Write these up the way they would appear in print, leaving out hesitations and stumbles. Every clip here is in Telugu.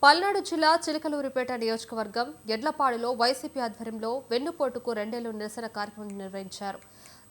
పల్నాడు జిల్లా చిలకలూరిపేట నియోజకవర్గం ఎడ్లపాడులో వైసీపీ ఆధ్వర్యంలో వెన్నుపోటుకు 2 ఏళ్లు నిరసన కార్యక్రమం నిర్వహించారు.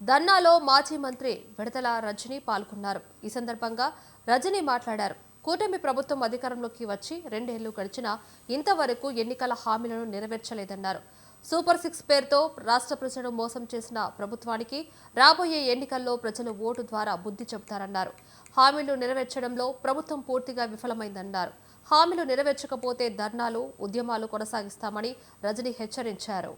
ధర్నాలో మాజీ మంత్రి విడతల రజని పాల్గొన్నారు. ఈ సందర్భంగా రజని మాట్లాడారు. కూటమి ప్రభుత్వం అధికారంలోకి వచ్చి 2 ఏళ్లు గడిచినా ఇంతవరకు ఎన్నికల హామీలను నెరవేర్చలేదన్నారు. సూపర్ 6 పేరుతో రాష్ట్ర ప్రజలను మోసం చేసిన ప్రభుత్వానికి రాబోయే ఎన్నికల్లో ప్రజలు ఓటు ద్వారా బుద్ధి చెబుతారన్నారు. హామీలు నెరవేర్చడంలో ప్రభుత్వం పూర్తిగా విఫలమైందన్నారు. హామీలు నెరవేర్చకపోతే ధర్నాలు, ఉద్యమాలు కొనసాగిస్తామని రజని హెచ్చరించారు.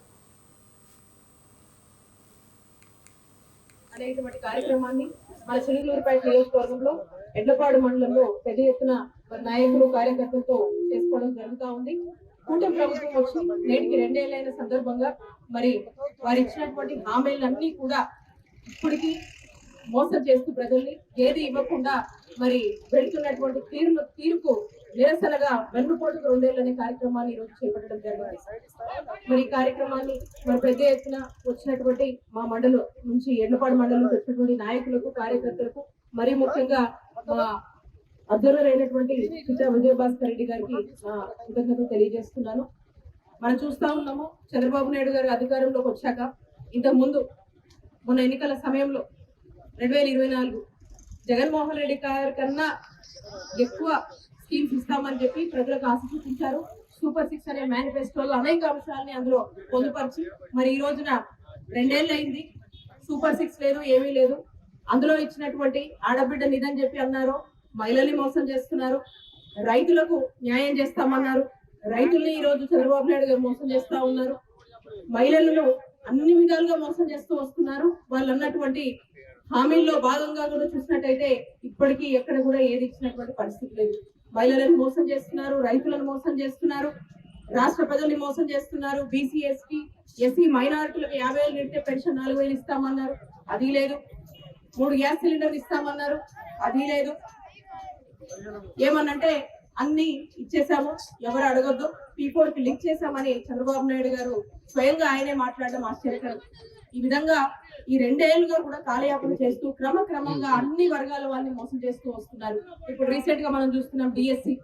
అనేటువంటి కార్యక్రమాన్ని మన చిలుకలూరుపేట నియోజకవర్గంలో ఎడ్లపాడు మండలంలో పెద్ద ఎత్తున నాయకులు కార్యకర్తలతో చేసుకోవడం జరుగుతూ ఉంది. కూటమి ప్రభుత్వం వచ్చి నేటికి 2 ఏళ్లైన సందర్భంగా మరి వారు ఇచ్చినటువంటి హామీలన్నీ కూడా ఇప్పటికీ మోసం చేస్తూ ప్రజల్ని ఏది ఇవ్వకుండా మరి వెళుతున్నటువంటి తీరుకు నిరసనగా వెన్నుపోటుకు 2 ఏళ్లు అనే కార్యక్రమాన్ని ఈరోజు చేపట్టడం జరిగింది. మరి ఈ కార్యక్రమాన్ని మరి పెద్ద ఎత్తున వచ్చినటువంటి మా మండలం నుంచి ఎడ్లపాడు మండలం నుంచి వచ్చినటువంటి నాయకులకు కార్యకర్తలకు మరి ముఖ్యంగా మా అధ్యక్షులైనటువంటి చిత్ర విజయభాస్కర్ రెడ్డి గారికి కృతజ్ఞతలు తెలియజేస్తున్నాను. మనం చూస్తా ఉన్నాము, చంద్రబాబు నాయుడు గారు అధికారంలోకి వచ్చాక ఇంతకు ముందు మొన్న ఎన్నికల సమయంలో 2024 జగన్మోహన్ రెడ్డి గారి కన్నా ఎక్కువ స్కీమ్స్ ఇస్తామని చెప్పి ప్రజలకు ఆశ చూపించారు. సూపర్ 6 అనే మేనిఫెస్టోలో అనేక అంశాలని అందులో పొందుపరిచి మరి ఈ రోజున 2 ఏళ్ళు అయింది. సూపర్ 6 లేదు, ఏమీ లేదు. అందులో ఇచ్చినటువంటి ఆడబిడ్డ నిధని చెప్పి అన్నారు, మహిళల్ని మోసం చేస్తున్నారు. రైతులకు న్యాయం చేస్తామన్నారు, రైతుల్ని ఈ రోజు చంద్రబాబు నాయుడు గారు మోసం చేస్తా ఉన్నారు. మహిళలను అన్ని విధాలుగా మోసం చేస్తూ వస్తున్నారు. వాళ్ళు అన్నటువంటి హామీల్లో భాగంగా కూడా చూసినట్టయితే ఇప్పటికీ ఎక్కడ కూడా ఏది ఇచ్చినటువంటి పరిస్థితి లేదు. మహిళలను మోసం చేస్తున్నారు, రైతులను మోసం చేస్తున్నారు, రాష్ట్ర ప్రజల్ని మోసం చేస్తున్నారు. బీసీ, ఎస్టీ, ఎస్సీ మైనారిటీలకు 50,000 నిడితే పెన్షన్ 4,000 ఇస్తామన్నారు, అది లేదు. 3 గ్యాస్ సిలిండర్లు ఇస్తామన్నారు, అది లేదు. ఏమన్నంటే అన్ని ఇచ్చేసాము, ఎవరు అడగొద్దు, పీపోర్కి లింక్ చేశామని చంద్రబాబు నాయుడు గారు స్వయంగా ఆయనే మాట్లాడడం ఆశ్చర్యకరం. ఈ విధంగా ఈ 2 ఏళ్లుగా కూడా కాలయాపన చేస్తూ క్రమంగా అన్ని వర్గాల వాళ్ళని మోసం చేస్తూ వస్తున్నారు. ఇప్పుడు రీసెంట్ గా మనం చూస్తున్నాం డిఎస్సి,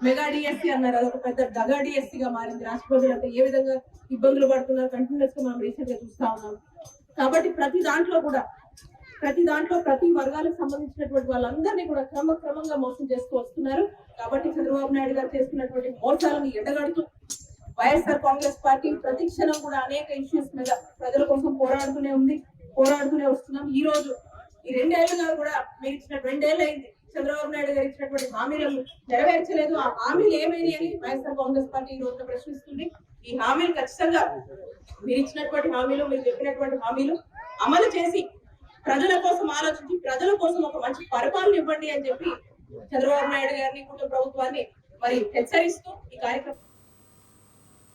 మెగా డిఎస్సి అన్నారు, అదొక పెద్ద దగా డిఎస్సిగా మారింది. రాష్ట్ర ప్రజలు అంటే ఏ విధంగా ఇబ్బందులు పడుతున్నారు కంటిన్యూస్ గా మనం రీసెంట్ గా చూస్తా ఉన్నాం. కాబట్టి ప్రతి దాంట్లో ప్రతి వర్గాలకు సంబంధించినటువంటి వాళ్ళందరినీ కూడా క్రమంగా మోసం చేస్తూ వస్తున్నారు. కాబట్టి చంద్రబాబు నాయుడు గారు చేస్తున్నటువంటి మోసాలను ఎండగడుతూ వైఎస్ఆర్ కాంగ్రెస్ పార్టీ ప్రతి క్షణం కూడా అనేక ఇష్యూస్ మీద ప్రజల కోసం పోరాడుతూనే వస్తున్నాం. ఈ రోజు ఈ 2 ఏళ్లుగా కూడా మీరు ఇచ్చిన 2 ఏళ్ళు అయింది, చంద్రబాబు నాయుడు గారు ఇచ్చినటువంటి హామీలను నెరవేర్చలేదు. ఆ హామీలు ఏమైనా అని వైఎస్ఆర్ కాంగ్రెస్ పార్టీ ఈ రోజున ప్రశ్నిస్తుంది. ఈ హామీలు ఖచ్చితంగా మీరు ఇచ్చినటువంటి హామీలు, మీరు చెప్పినటువంటి హామీలు అమలు చేసి ప్రజల కోసం ఆలోచించి ప్రజల కోసం ఒక మంచి పరిపాలన ఇవ్వండి అని చెప్పి చంద్రబాబు నాయుడు గారిని, కుటుంబ ప్రభుత్వాన్ని మరి హెచ్చరిస్తూ ఈ కార్యక్రమం